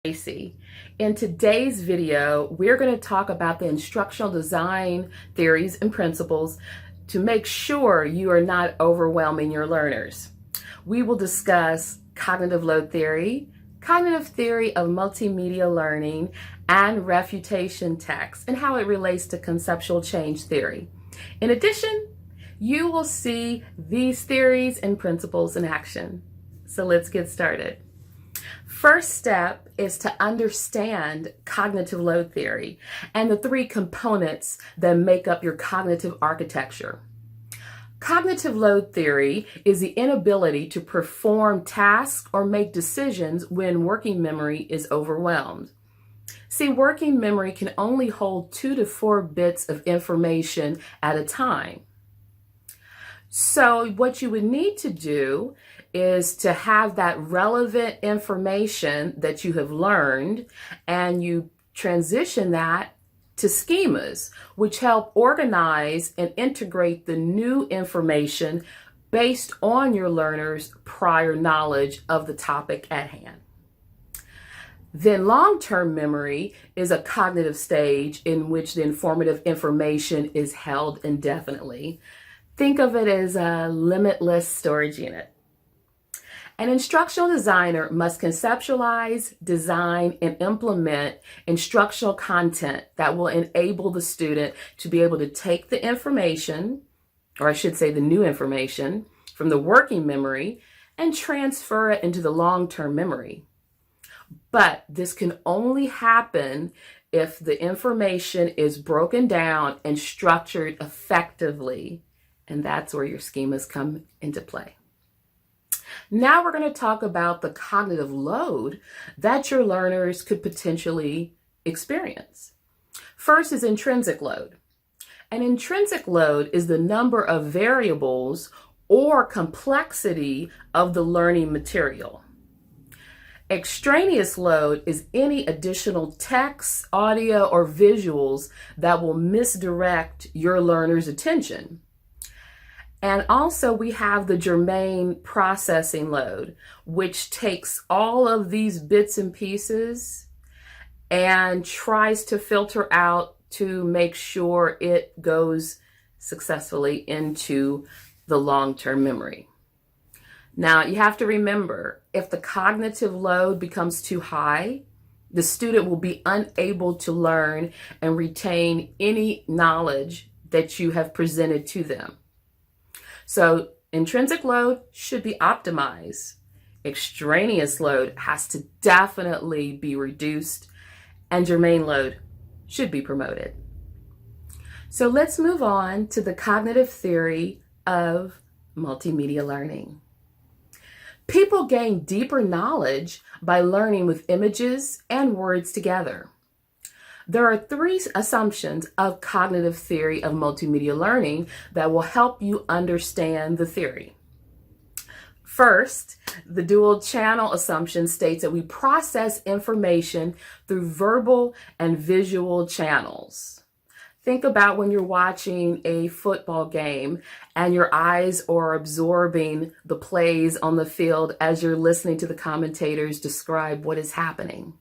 Tracy. In today's video, we're going to talk about the instructional design theories and principles to make sure you are not overwhelming your learners. We will discuss cognitive load theory, cognitive theory of multimedia learning, and refutation text and how it relates to conceptual change theory. In addition, you will see these theories and principles in action. So let's get started. First step is to understand cognitive load theory and the three components that make up your cognitive architecture. Cognitive load theory is the inability to perform tasks or make decisions when working memory is overwhelmed. See, working memory can only hold 2 to 4 bits of information at a time. So what you would need to do is to have that relevant information that you have learned, and you transition that to schemas, which help organize and integrate the new information based on your learners' prior knowledge of the topic at hand. Then long-term memory is a cognitive stage in which the informative information is held indefinitely. Think of it as a limitless storage unit. An instructional designer must conceptualize, design, and implement instructional content that will enable the student to be able to take the information, or I should say the new information, from the working memory and transfer it into the long-term memory. But this can only happen if the information is broken down and structured effectively, and that's where your schemas come into play. Now we're going to talk about the cognitive load that your learners could potentially experience. First is intrinsic load. An intrinsic load is the number of variables or complexity of the learning material. Extraneous load is any additional text, audio, or visuals that will misdirect your learner's attention. And also we have the germane processing load, which takes all of these bits and pieces and tries to filter out to make sure it goes successfully into the long-term memory. Now you have to remember, if the cognitive load becomes too high, the student will be unable to learn and retain any knowledge that you have presented to them. So intrinsic load should be optimized. Extraneous load has to definitely be reduced, and germane load should be promoted. So let's move on to the cognitive theory of multimedia learning. People gain deeper knowledge by learning with images and words together. There are 3 assumptions of cognitive theory of multimedia learning that will help you understand the theory. First, the dual channel assumption states that we process information through verbal and visual channels. Think about when you're watching a football game and your eyes are absorbing the plays on the field as you're listening to the commentators describe what is happening.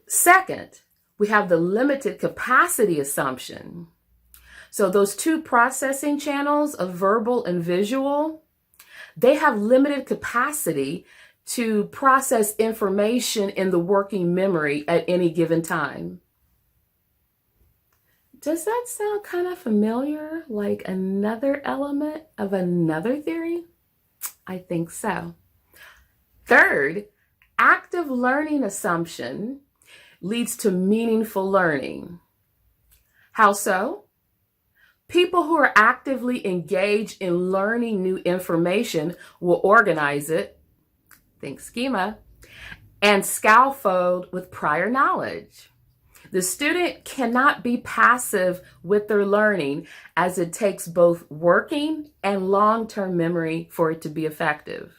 Second, we have the limited capacity assumption. So those 2 processing channels of verbal and visual, they have limited capacity to process information in the working memory at any given time. Does that sound kind of familiar, like another element of another theory? I think so. Third, active learning assumption leads to meaningful learning. How so? People who are actively engaged in learning new information will organize it, think schema, and scaffold with prior knowledge. The student cannot be passive with their learning, as it takes both working and long-term memory for it to be effective.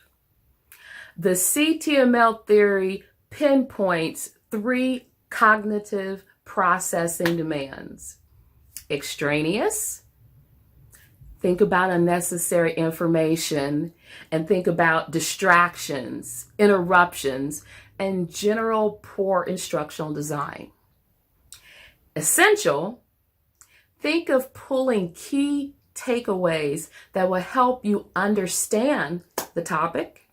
The CTML theory pinpoints 3 cognitive processing demands. Extraneous, think about unnecessary information, and think about distractions, interruptions, and general poor instructional design. Essential, think of pulling key takeaways that will help you understand the topic.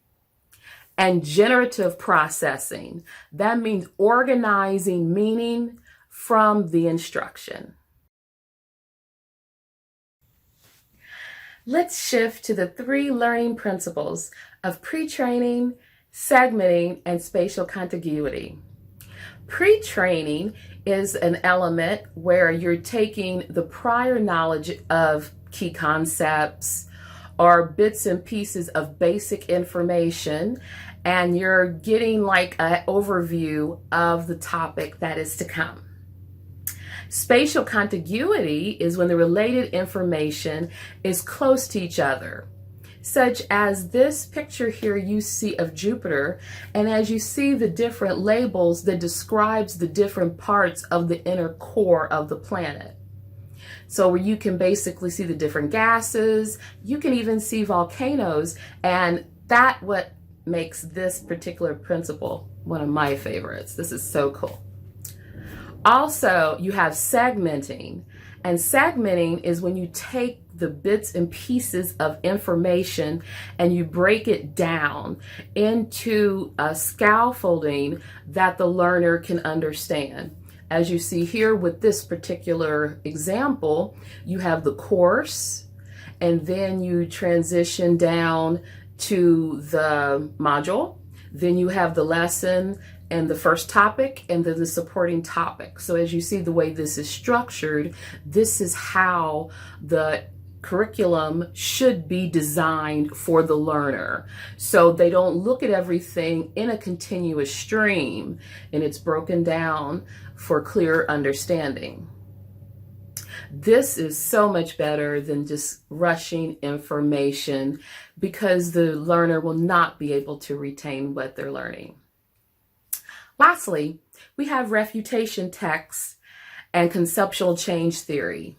And generative processing, that means organizing meaning from the instruction. Let's shift to the 3 learning principles of pre-training, segmenting, and spatial contiguity. Pre-training is an element where you're taking the prior knowledge of key concepts or bits and pieces of basic information, and you're getting like an overview of the topic that is to come. Spatial contiguity is when the related information is close to each other, such as this picture here you see of Jupiter, and as you see the different labels that describes the different parts of the inner core of the planet. So where you can basically see the different gases, you can even see volcanoes, and that's what makes this particular principle one of my favorites. This is so cool. Also, you have segmenting, and segmenting is when you take the bits and pieces of information and you break it down into a scaffolding that the learner can understand. As you see here with this particular example, you have the course, and then you transition down to the module, then you have the lesson and the first topic, and then the supporting topic. So as you see the way this is structured, this is how the curriculum should be designed for the learner. So they don't look at everything in a continuous stream, and it's broken down for clear understanding. This is so much better than just rushing information, because the learner will not be able to retain what they're learning. Lastly, we have refutation texts and conceptual change theory.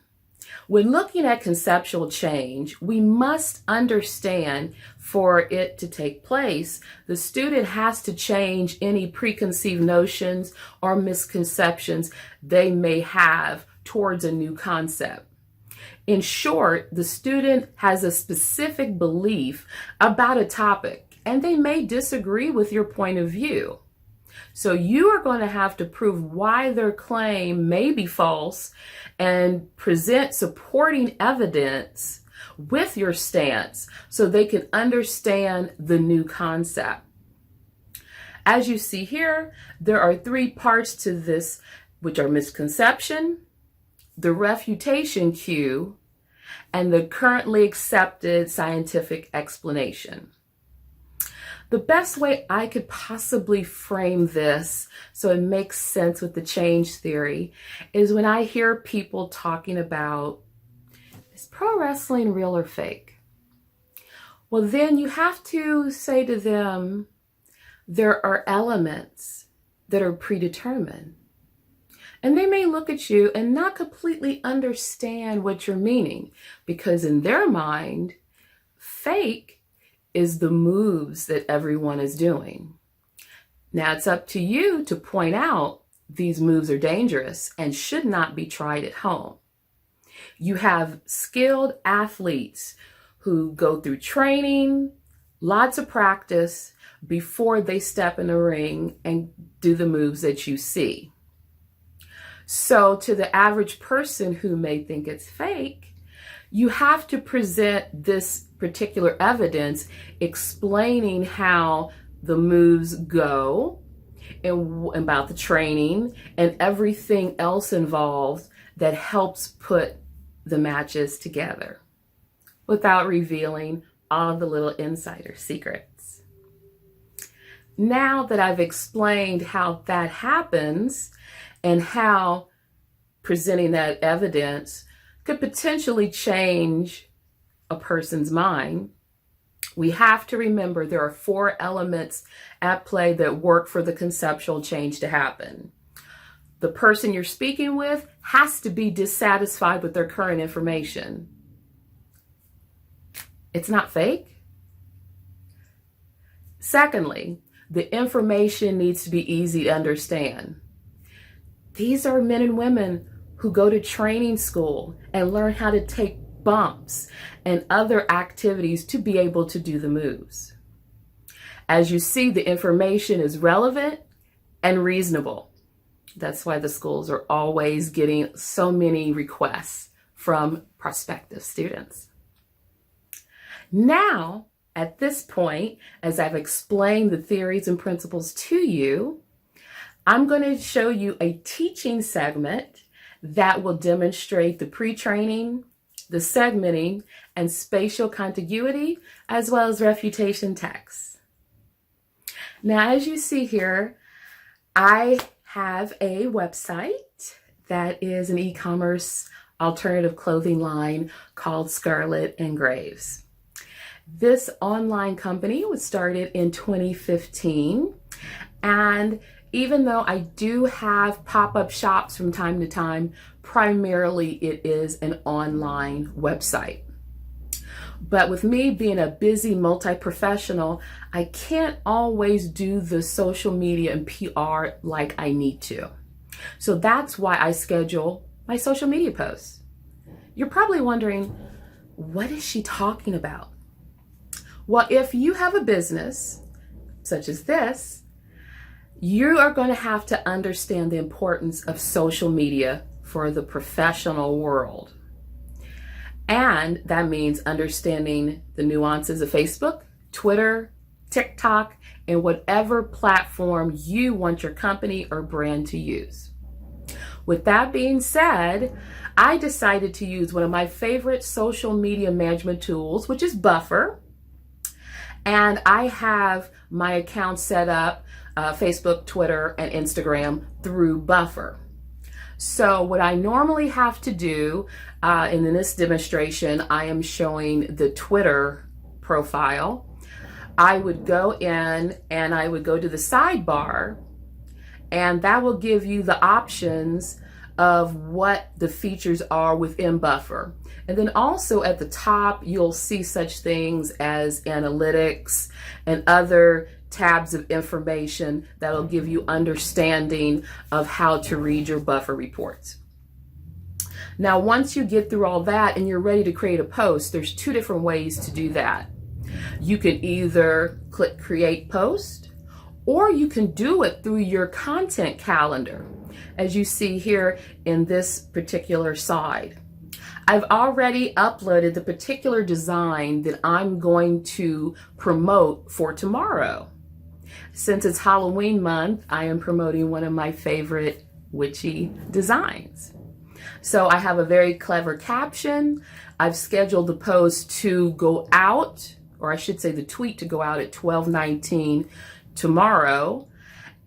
When looking at conceptual change, we must understand for it to take place, the student has to change any preconceived notions or misconceptions they may have towards a new concept. In short, the student has a specific belief about a topic, and they may disagree with your point of view. So you are going to have to prove why their claim may be false and present supporting evidence with your stance so they can understand the new concept. As you see here, there are 3 parts to this, which are misconception, the refutation cue, and the currently accepted scientific explanation. The best way I could possibly frame this so it makes sense with the change theory is when I hear people talking about, is pro wrestling real or fake? Well, then you have to say to them, there are elements that are predetermined. And they may look at you and not completely understand what you're meaning, because in their mind, fake is the moves that everyone is doing. Now it's up to you to point out these moves are dangerous and should not be tried at home. You have skilled athletes who go through training, lots of practice before they step in the ring and do the moves that you see. So to the average person who may think it's fake, you have to present this particular evidence explaining how the moves go and about the training and everything else involved that helps put the matches together without revealing all the little insider secrets. Now that I've explained how that happens and how presenting that evidence could potentially change a person's mind, we have to remember there are 4 elements at play that work for the conceptual change to happen. The person you're speaking with has to be dissatisfied with their current information. It's not fake. Secondly, The information needs to be easy to understand. These are men and women who go to training school and learn how to take bumps and other activities to be able to do the moves. As you see, the information is relevant and reasonable. That's why the schools are always getting so many requests from prospective students. Now, at this point, as I've explained the theories and principles to you, I'm going to show you a teaching segment that will demonstrate the pre-training, the segmenting, and spatial contiguity, as well as refutation text. Now, as you see here, I have a website that is an e-commerce alternative clothing line called Scarlett and Graves. This online company was started in 2015, and even though I do have pop-up shops from time to time, primarily it is an online website. But with me being a busy multi-professional, I can't always do the social media and PR like I need to. So that's why I schedule my social media posts. You're probably wondering, what is she talking about? Well, if you have a business such as this, you are going to have to understand the importance of social media for the professional world. And that means understanding the nuances of Facebook, Twitter, TikTok, and whatever platform you want your company or brand to use. With that being said, I decided to use one of my favorite social media management tools, which is Buffer. And I have my account set up, Facebook, Twitter, and Instagram through Buffer. So what I normally have to do in this demonstration, I am showing the Twitter profile. I would go in and I would go to the sidebar, and that will give you the options of what the features are within Buffer. And then also at the top, you'll see such things as analytics and other tabs of information that'll give you understanding of how to read your Buffer reports. Now, once you get through all that and you're ready to create a post, there's two different ways to do that. You can either click Create Post, or you can do it through your content calendar, as you see here in this particular side. I've already uploaded the particular design that I'm going to promote for tomorrow. Since it's Halloween month, I am promoting one of my favorite witchy designs. So I have a very clever caption. I've scheduled the post to go out, or I should say the tweet to go out at 12:19 tomorrow.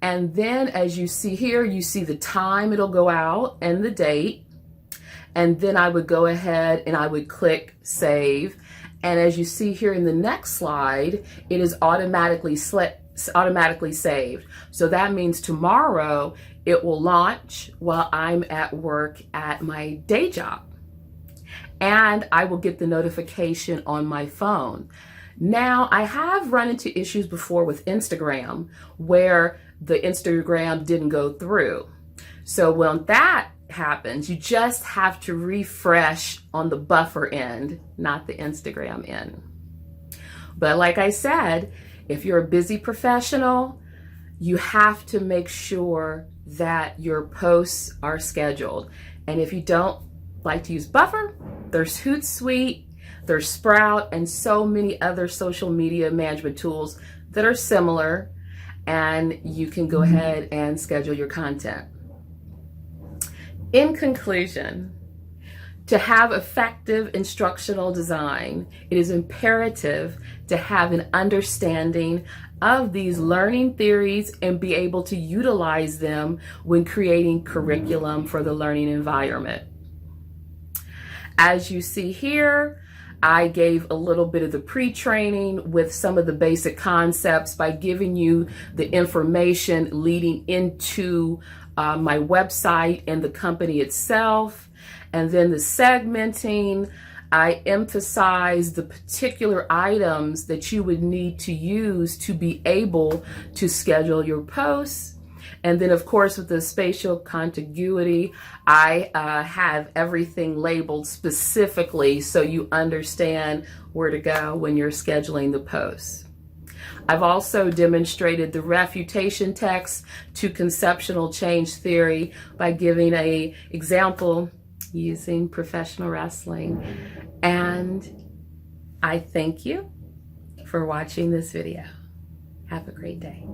And then as you see here, you see the time it'll go out and the date. And then I would go ahead and I would click Save. And as you see here in the next slide, it is automatically saved. So that means tomorrow it will launch while I'm at work at my day job. And I will get the notification on my phone. Now, I have run into issues before with Instagram where the Instagram didn't go through. So when that happens, you just have to refresh on the Buffer end, not the Instagram end. But like I said, if you're a busy professional, you have to make sure that your posts are scheduled. And if you don't like to use Buffer, there's Hootsuite, there's Sprout, and so many other social media management tools that are similar, and you can go ahead and schedule your content. In conclusion, to have effective instructional design, it is imperative to have an understanding of these learning theories and be able to utilize them when creating curriculum for the learning environment. As you see here, I gave a little bit of the pre-training with some of the basic concepts by giving you the information leading into my website and the company itself. And then the segmenting, I emphasize the particular items that you would need to use to be able to schedule your posts. And then, of course, with the spatial contiguity, I have everything labeled specifically so you understand where to go when you're scheduling the posts. I've also demonstrated the refutation text to conceptual change theory by giving an example using professional wrestling. And I thank you for watching this video. Have a great day.